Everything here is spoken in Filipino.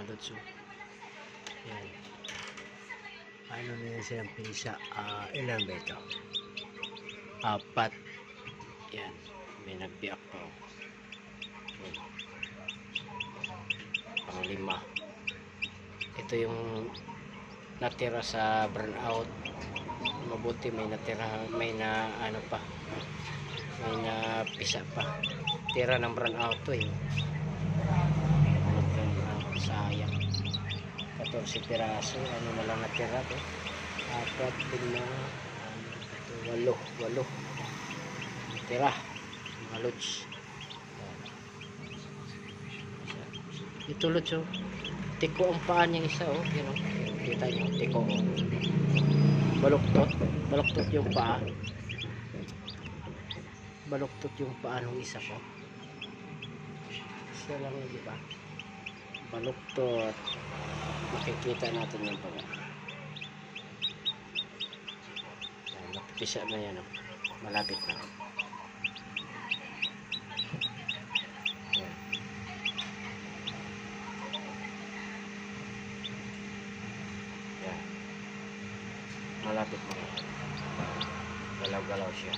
lods. Yan. Ano na yan silang pisa? Ilan ba ito? 4. Yan. May nagbiak pa. Yan. Pang-5. Ito yung natira sa burnout. Mabuti may natira, may na ano pa, may na pisa pa. Tira ng burnout to eh. Sayang. 14 piraso, ano na lang natira to. 4, 5, 8 tira mga lods. Ito lods, oh. Tiko ang paa niya isa, oh. Yan, oh. Kita nyo, tiko, oh. Baluktot yung paa. Baluktot yung paa ng isa ko. Isa lang, di ba? Baluktot. Makikita natin yung paa. Napipisa na yan, oh. Malapit na. Yan. Yan. Malapit na. Galaw-galaw siya.